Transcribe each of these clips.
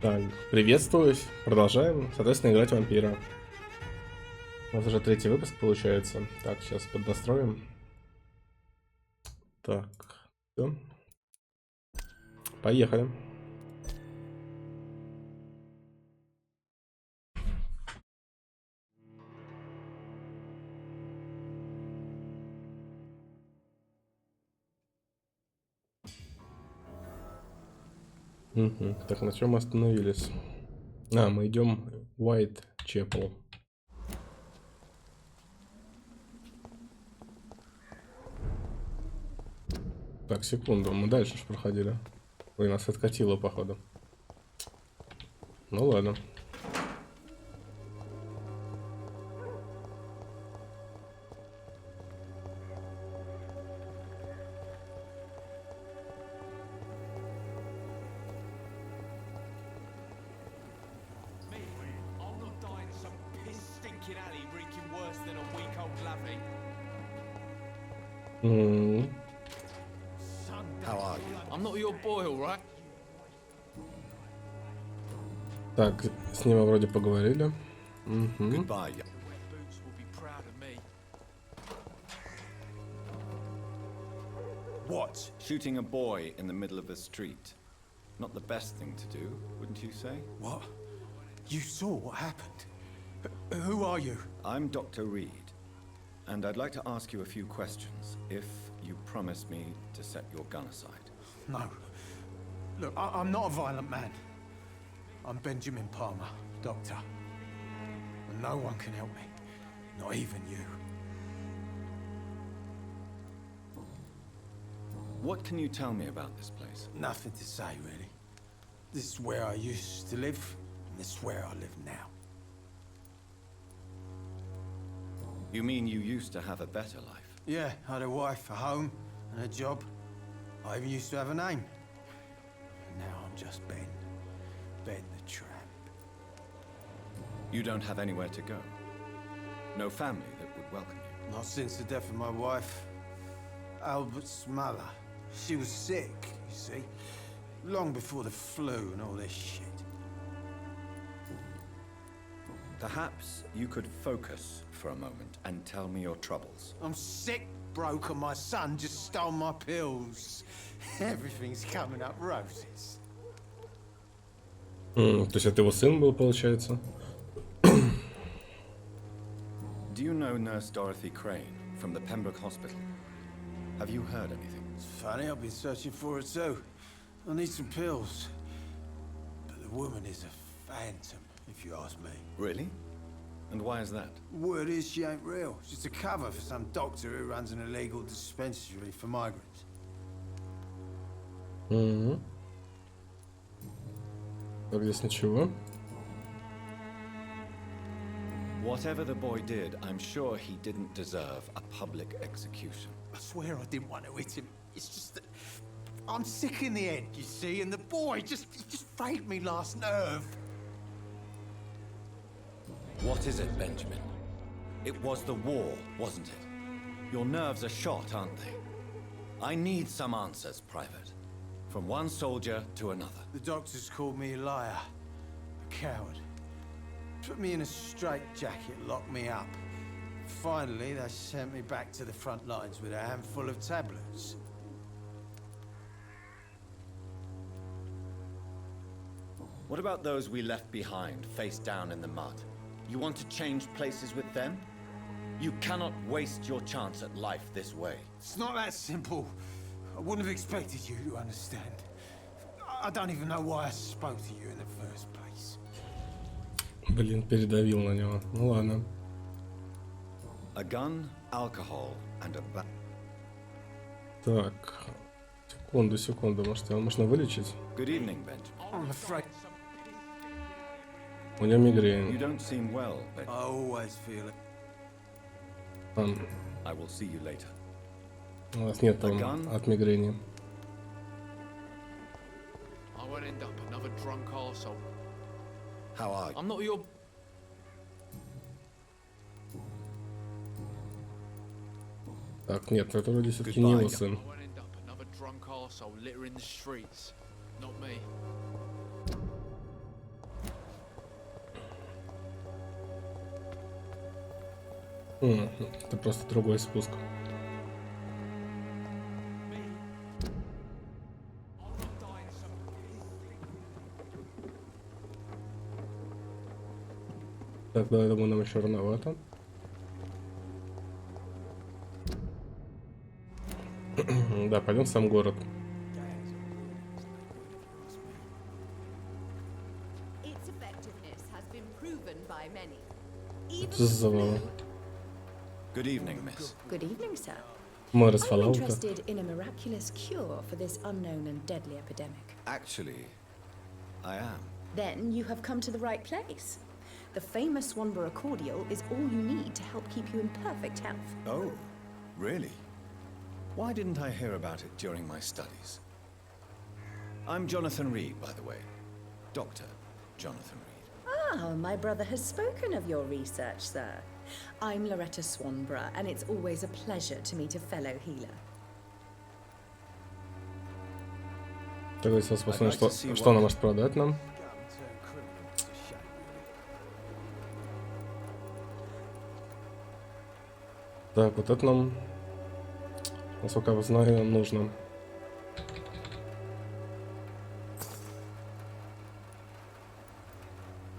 Так, приветствую. Продолжаем, соответственно, играть в вампира. У нас уже 3-й выпуск получается. Так, сейчас поднастроим. Так, все. Поехали. Так, на чем мы остановились? Мы идем в White Chapel. Так, секунду, мы дальше ж проходили. Ой, нас откатило, походу. Ну ладно. Так, с ним мы вроде поговорили. What? Shooting a boy in the middle of the street. Not the best thing to do, wouldn't you say? What? You saw what happened? Who are you? I'm Dr. Reed, and I'd like to ask you a few questions, if you promise me to set your gun aside. No. Look, I'm not a violent man. I'm Benjamin Palmer, doctor. And no one can help me. Not even you. What can you tell me about this place? Nothing to say, really. This is where I used to live, and this is where I live now. You mean you used to have a better life? Yeah, I had a wife, a home, and a job. I even used to have a name. Now I'm just Ben. Ben the tramp. You don't have anywhere to go? No family that would welcome you? Not since the death of my wife, Albert's mother. She was sick, you see. Long before the flu and all this shit. Perhaps you could focus for a moment and tell me your troubles. I'm sick, broke, and my son just stole my pills. Everything's coming up roses. То есть это его сын был, получается? Do you know Nurse Dorothy Crane from the Pembroke Hospital? Have you heard anything? It's funny, I've been searching for her too. I need some pills. But the woman is a phantom, if you ask me. Really? And why is that? Word is she ain't real. She's a cover for some doctor who runs an illegal dispensary for migrants. Так, здесь ничего. Whatever the boy did, I'm sure he didn't deserve a public execution. I swear I didn't want to hit him. It's just that I'm sick in the head, you see, and the boy just frayed me last nerve. What is it, Benjamin? It was the war, wasn't it? Your nerves are shot, aren't they? I need some answers, Private. From one soldier to another. The doctors called me a liar, a coward. Put me in a straitjacket, locked me up. Finally, they sent me back to the front lines with a handful of tablets. What about those we left behind, face down in the mud? You want to change places with them? You cannot waste your chance at life this way. It's not that simple. I wouldn't have expected you to understand. I don't even know why I spoke to you in the first place. Блин, передавил на него. Ну ладно. A gun, alcohol, and a bat. Так. Секунду. Может, его можно вылечить? Good evening, Benjamin. I'm afraid. У него мигрень. You don't seem well, I Benjamin. always feel it. I will see you later. У нас нет там от мигрени. I won't end up another drunk arsehole. How are you? I'm not your... Так, нет, это вроде все-таки не его сын. I won't end up another drunk arsehole littering the streets. Not me. Это просто другой спуск. Так, да, я думаю, нам еще рановато. Да, пойдем в сам город. Что за завал? Good evening, miss. Good evening, sir. Мэр из I'm Fallout. interested in a miraculous cure for this unknown and deadly epidemic. Actually, I am. Then you have come to the right place. The famous Swanborough cordial is all you need to help keep you in perfect health. Oh, really? Why didn't I hear about it during my studies? I'm Jonathan Reed, by the way. Dr. Jonathan Reed. Ah, my brother has spoken of your research, sir. I'm Loretta Swanborough, and it's always a pleasure to meet a fellow healer. Так, давайте посмотрим, что она может продать нам. Так, вот это нам, насколько я знаю, нужно.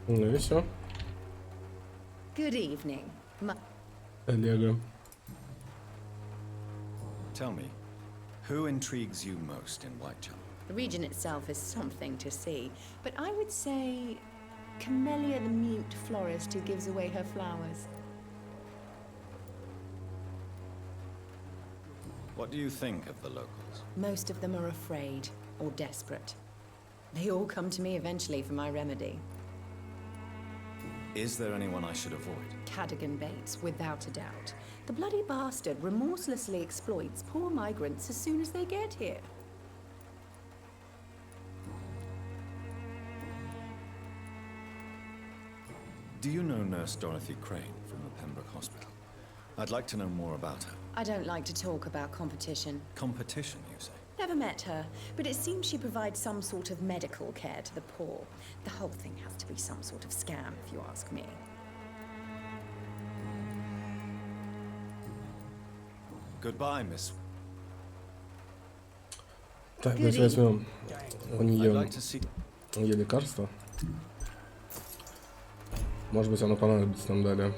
Ну и все. Good evening. Коллега. Tell me, who intrigues you most in Whitechapel? The region itself is something to see, but I would say Camellia the mute florist who gives away her flowers. What do you think of the locals? Most of them are afraid or desperate. They all come to me eventually for my remedy. Is there anyone I should avoid? Cadogan Bates, without a doubt. The bloody bastard remorselessly exploits poor migrants as soon as they get here. Do you know Nurse Dorothy Crane from the Pembroke Hospital? I'd like to know more about her. I don't like to talk about competition. Competition, you say? Never met her, but it seems she provides some sort of medical care to the poor. The whole thing has to be some sort of scam, if you ask me. Goodbye, Miss. Так, давайте возьмем у I'd нее like to see... лекарство. Может быть, оно понадобится нам далее.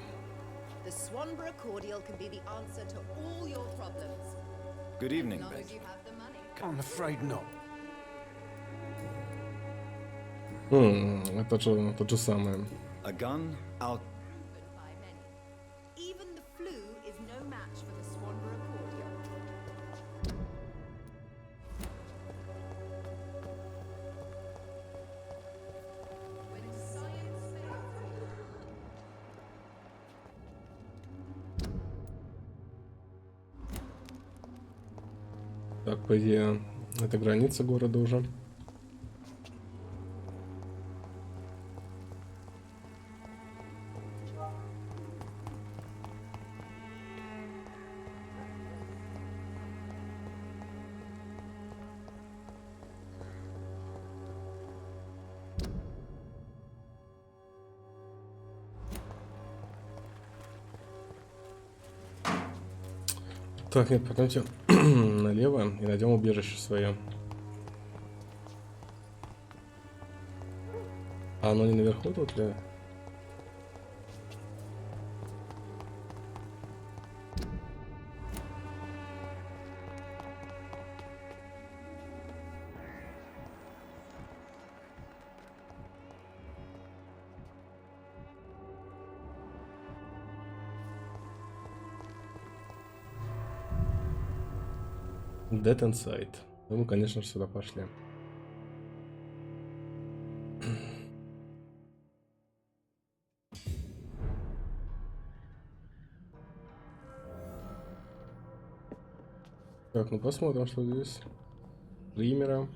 The Swanborough cordial can be the answer to all your problems. Good evening, As long as Betty. you have the money. I'm afraid not. Это тот же самое. A gun, I'll... Proven by many. Even the flu is no match for the Swanborough cordial. When science fails. Так, по идее, это граница города уже. Так, нет, пойдемте налево и найдем убежище свое. А оно не наверху тут ли? Dead Inside. Ну, мы, конечно же, сюда пошли. Так, ну посмотрим, что здесь. Примера.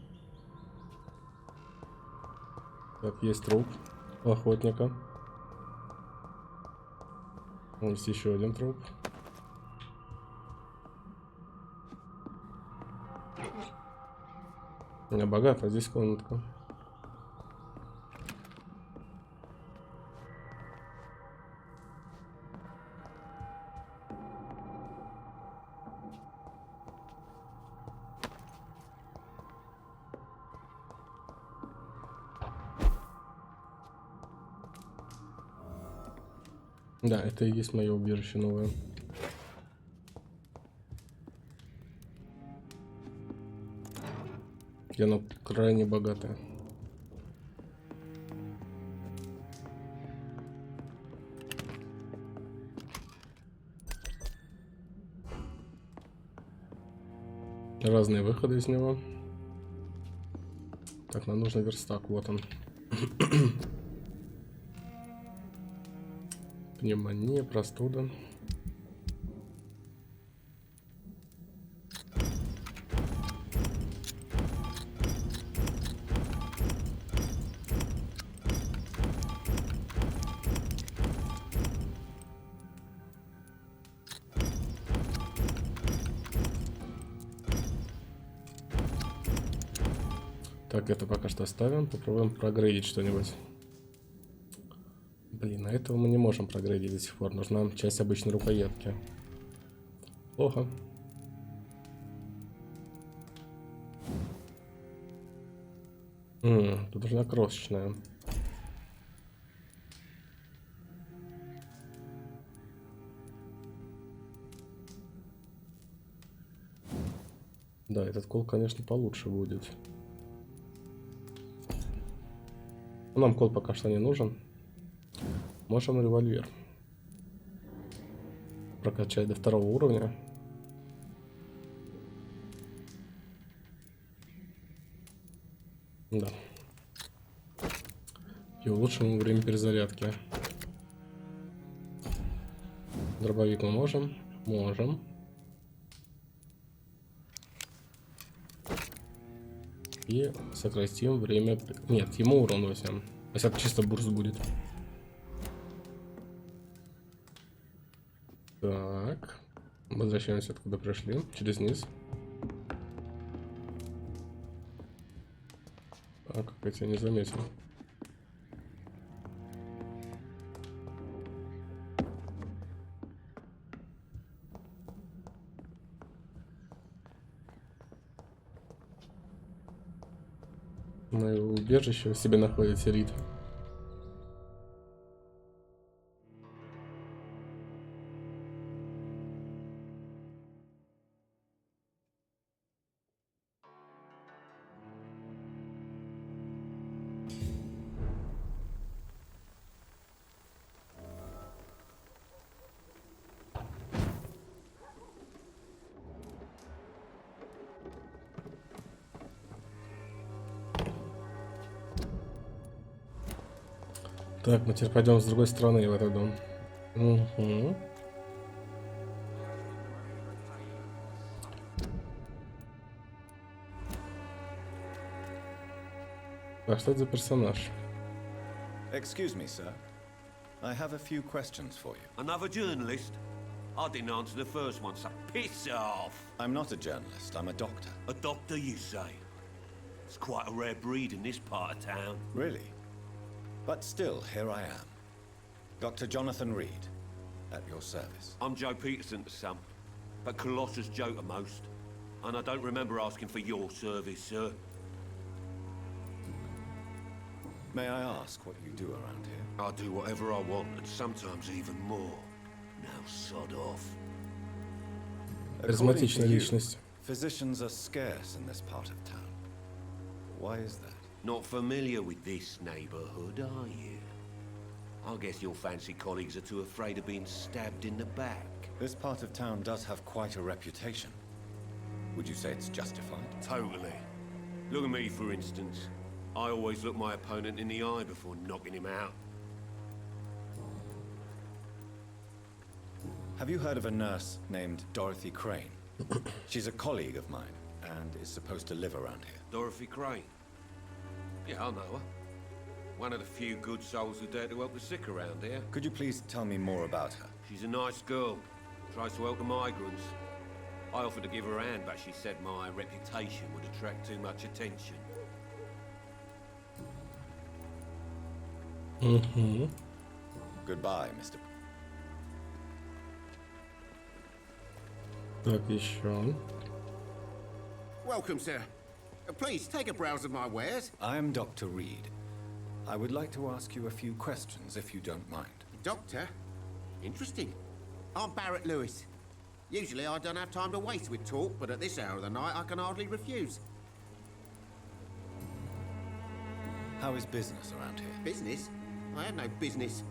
Так, есть труп охотника. Есть еще один труп. У меня богато, здесь комнатка. Да, это и есть мое убежище новое. И оно крайне богатое. Разные выходы из него. Так, нам нужен верстак, вот он. Пневмония, простуда. Так, это пока что оставим. Попробуем прогрейдить что-нибудь. Блин, а этого мы не можем прогрейдить до сих пор. Нужна часть обычной рукоятки. Плохо. Тут нужна крошечная. Да, этот кол, конечно, получше будет. Нам кол пока что не нужен. Можем револьвер прокачать до 2-го уровня. Да. И улучшим время перезарядки. Дробовик мы можем? Можем. И сократим время... Нет, ему урон возьмем. Если это чисто бурст будет. Так. Возвращаемся, откуда пришли. Через низ. А, как я тебя не заметил. Мое убежище в себе находится Рид. Так, мы теперь пойдем с другой стороны в этот дом. Угу. А что это за персонаж? Excuse me, sir. I have a few questions for you. Another journalist? I didn't answer the first one, so piss off! I'm not a journalist, I'm a doctor. A doctor, you say? It's quite a rare breed in this part of town. Really? But still, here I am. Dr. Jonathan Reed, at your service. I'm Joe Peterson to some, but Colossus Joe to most. And I don't remember asking for your service, sir. May I ask what you do around here? I do whatever I want, and sometimes even more. Now sod off. Харизматичная личность. Physicians are scarce in this part of town. Why is that? Not familiar with this neighborhood, are you? I guess your fancy colleagues are too afraid of being stabbed in the back. This part of town does have quite a reputation. Would you say it's justified? Totally. Look at me, for instance. I always look my opponent in the eye before knocking him out. Have you heard of a nurse named Dorothy Crane? She's a colleague of mine and is supposed to live around here. Dorothy Crane? Yeah, I know her. One of the few good souls who dare to help the sick around here. Could you please tell me more about her? She's a nice girl. Tries to help the migrants. I offered to give her a hand, but she said my reputation would attract too much attention. Угу. Goodbye, Mr. Так, еще. Welcome, sir. Please take a browse of my wares. I am Dr. Reed. I would like to ask you a few questions, if you don't mind. Doctor? Interesting. I'm Barrett Lewis. Usually I don't have time to waste with talk, but at this hour of the night I can hardly refuse. How is business around here? Business? I have no business.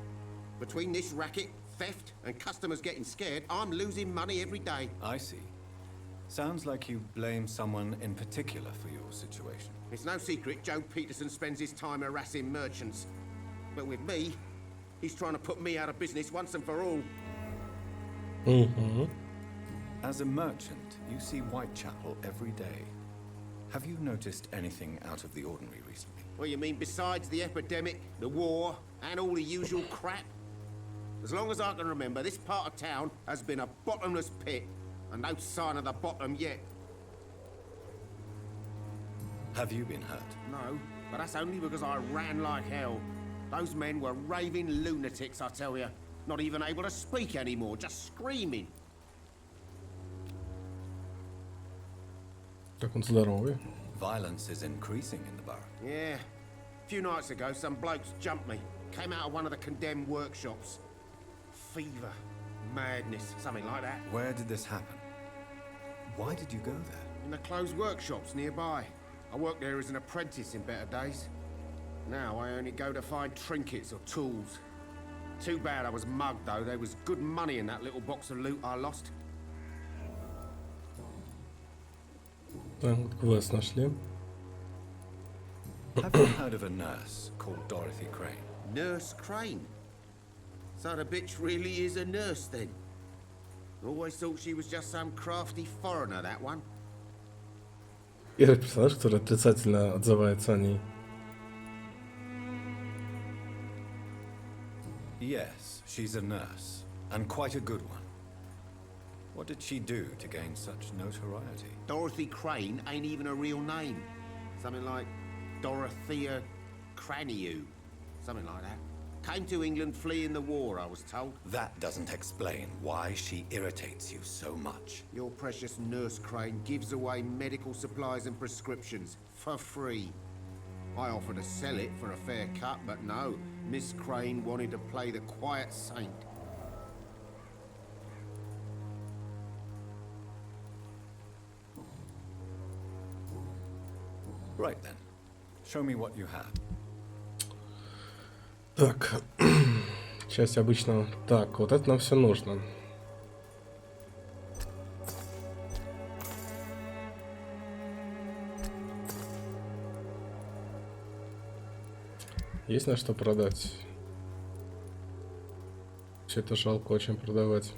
Between this racket, theft, and customers getting scared, I'm losing money every day. I see. Sounds like you blame someone in particular for your situation. It's no secret Joe Peterson spends his time harassing merchants. But with me, he's trying to put me out of business once and for all. As a merchant, you see Whitechapel every day. Have you noticed anything out of the ordinary recently? What you mean besides the epidemic, the war, and all the usual crap? As long as I can remember, this part of town has been a bottomless pit, and no sign of the bottom yet. Have you been hurt? No, but that's only because I ran like hell. Those men were raving lunatics, I tell you. Not even able to speak anymore, just screaming. Так он здоровый. Violence is increasing in the borough. Yeah. A few nights ago, some blokes jumped me. Came out of one of the condemned workshops. Fever, madness, something like that. Where did this happen? Why did you go there? In the closed workshops nearby. I worked there as an apprentice in better days. Now I only go to find trinkets or tools. Too bad I was mugged, though. There was good money in that little box of loot I lost. Так, вот квест нашли. Have you heard of a nurse called Dorothy Crane? Nurse Crane? So the bitch really is a nurse, then? Always thought she was just some crafty foreigner, that one. Первый персонаж, который отрицательно отзывается о ней. Yes, she's a nurse, and quite a good one. What did she do to gain such notoriety? Dorothy Crane ain't even a real name. Something like Dorothea Craniu. Something like that. Came to England fleeing the war, I was told. That doesn't explain why she irritates you so much. Your precious Nurse Crane gives away medical supplies and prescriptions for free. I offered to sell it for a fair cut, but no. Miss Crane wanted to play the quiet saint. Right then. Show me what you have. Так, часть обычного. Так, вот это нам все нужно. Есть на что продать. Все это жалко очень продавать.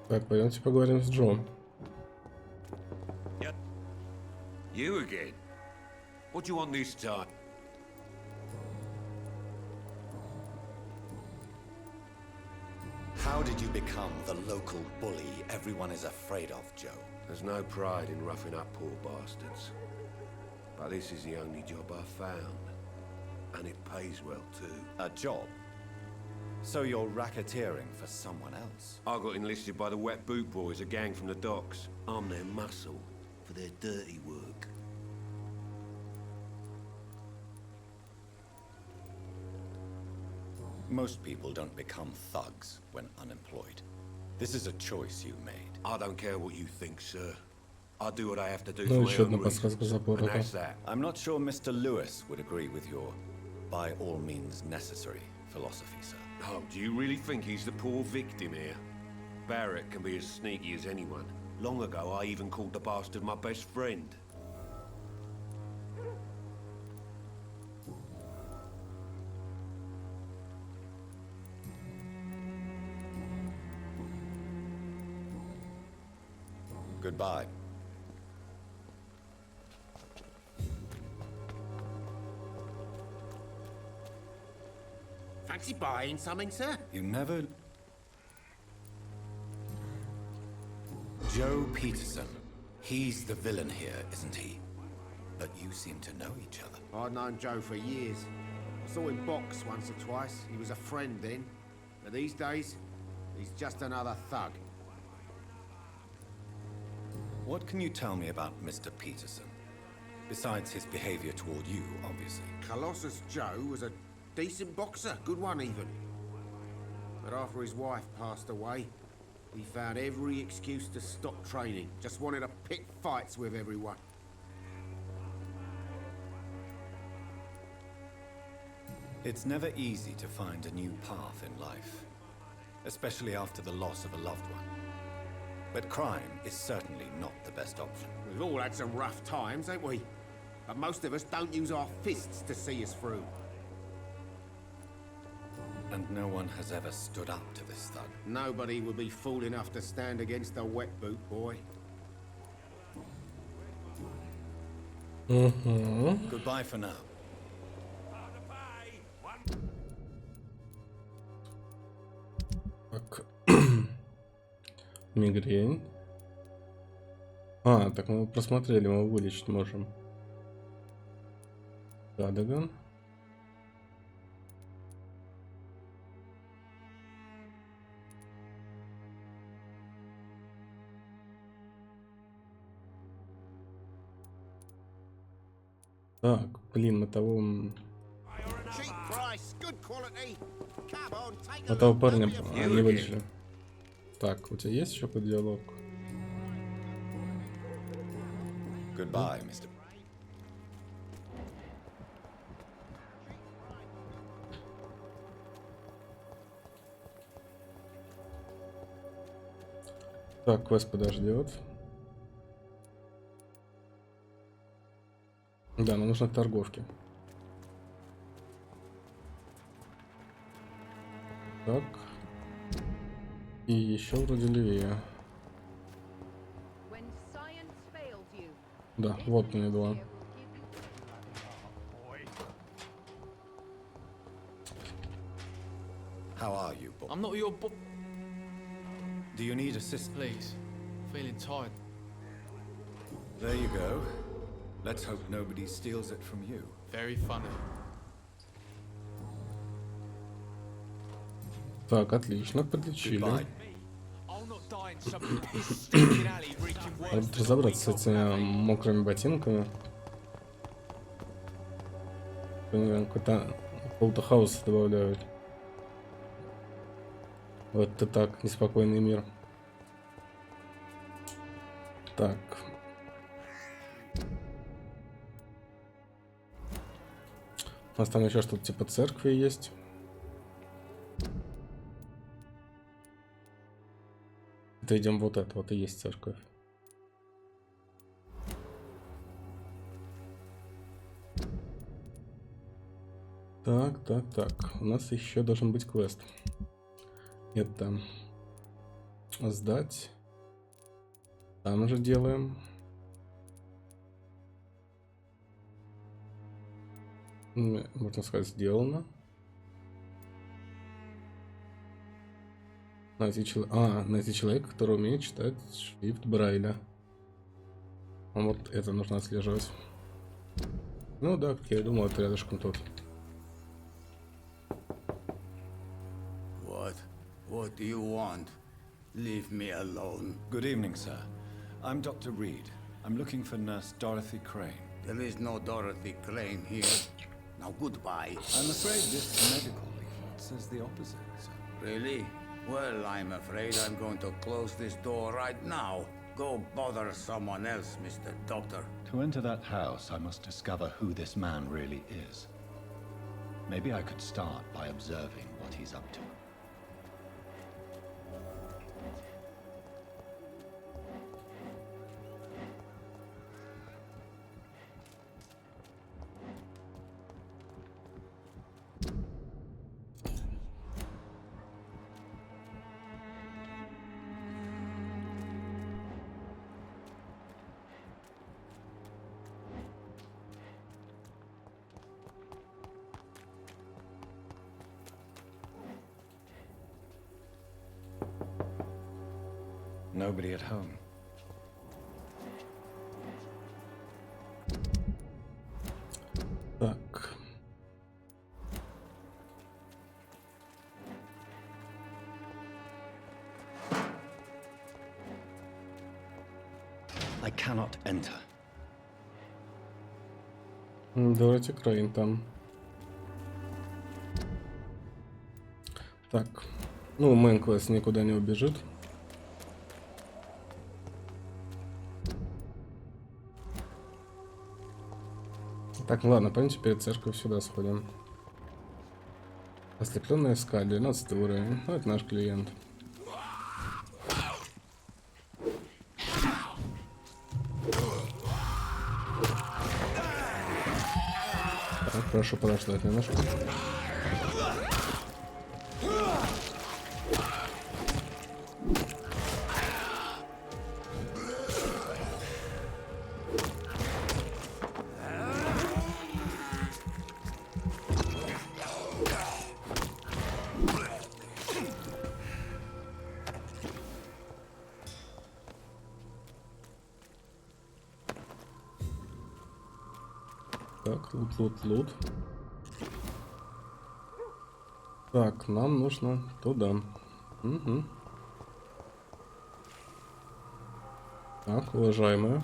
Так, пойдемте поговорим с Джо. You again? What do you want this time? How did you become the local bully everyone is afraid of, Joe? There's no pride in roughing up poor bastards. But this is the only job I've found. And it pays well, too. A job? So you're racketeering for someone else? I got enlisted by the Wet Boot Boys, a gang from the docks. I'm their muscle for their dirty work. Most people don't become thugs when unemployed. This is a choice you made. I don't care what you think, sir. I do what I have to do Ну, for еще my одна own подсказка reasons. забора, And да. that's that. I'm not sure Mr. Lewis would agree with your by all means necessary philosophy, sir. Oh, do you really think he's the poor victim here? Barrett can be as sneaky as anyone. Long ago, I even called the bastard my best friend. Goodbye. Fancy buying something, sir? You never... Joe Peterson. He's the villain here, isn't he? But you seem to know each other. I'd known Joe for years. I saw him box once or twice. He was a friend then. But these days, he's just another thug. What can you tell me about Mr. Peterson? Besides his behavior toward you, obviously. Colossus Joe was a decent boxer, good one even. But after his wife passed away, he found every excuse to stop training. Just wanted to pick fights with everyone. It's never easy to find a new path in life, especially after the loss of a loved one. But crime is certainly not the best option. We've all had some rough times, ain't we? But most of us don't use our fists to see us through. And no one has ever stood up to this thug. Nobody would be fool enough to stand against a wet boot boy. Goodbye for now. Так. Мигрень. А, так мы его просмотрели, мы его вылечить можем. Радаган. Так, блин, мы того... Мы того парня не вылечили. Так, у тебя есть еще какой-то диалог? Goodbye, Mr. Так, квест подождет. Да, нам нужно к торговке. Так. И еще вроде левее. Да, вот они два. How are you, boy? I'm not your boy. Do you need assistance? Please. Feeling tired. There you go. Let's hope nobody steals it from you. Very funny. Так, отлично, подлечили. Goodbye. I'll not die in some piss-stinking alley reeking Надо worse будет than разобраться с этими мокрыми ботинками. Какого-то хаоса добавляют. Вот это так, неспокойный мир. Так. У нас там еще что-то типа церкви есть. Это идем вот это, вот и есть церковь. Так. У нас еще должен быть квест. Это сдать. Там же делаем. Можно сказать, сделано. Найти человека, который умеет читать шрифт Брайля. Вот это нужно отслеживать. Ну да, как я и думал, это рядышком тут. What do you want? Leave me alone. Good evening, sir. I'm Dr. Reed. I'm looking for Nurse Dorothy Crane. There is no Dorothy Crane here. Now goodbye. I'm afraid this medical leaflet says the opposite, sir. Really? Well, I'm afraid I'm going to close this door right now. Go bother someone else, Mr. Doctor. To enter that house, I must discover who this man really is. Maybe I could start by observing what he's up to. Nobody at home. cannot enter. Дороти Крейн там. Так. Ну, Мэнклэс никуда не убежит. Так, ну ладно, пойдемте перед церковью сюда сходим. Ослепленная скаль, 12 уровень. Ну, это наш клиент. Так, прошу подождать немножко. Так, лут. Так, нам нужно туда. Угу. Так, уважаемые.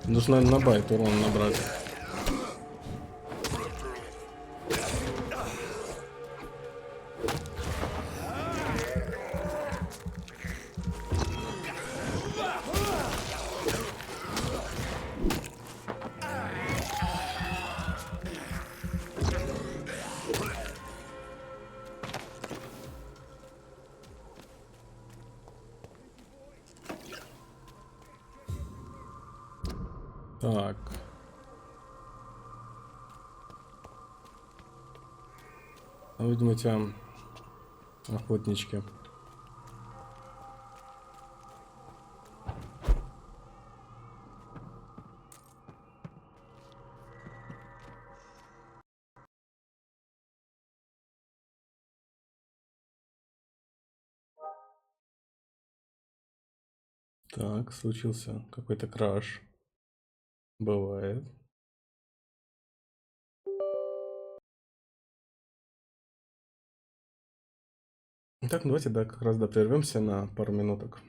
Нужно на байт урон набрать. Так. А вы думаете, охотнички? Так, случился какой-то краш. Бывает. Так, ну давайте, да, как раз прервемся на пару минуток.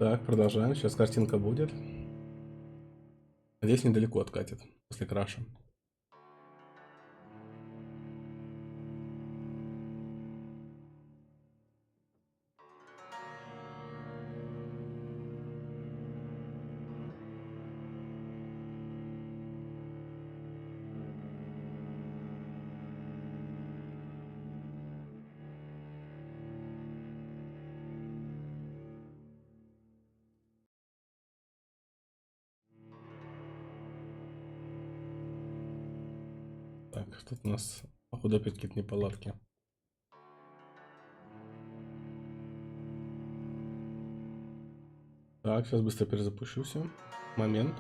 Так, продолжаем. Сейчас картинка будет. Здесь недалеко откатит после краша. Так, тут у нас, походу, опять какие-то неполадки. Так, сейчас быстро перезапущусь. Момент.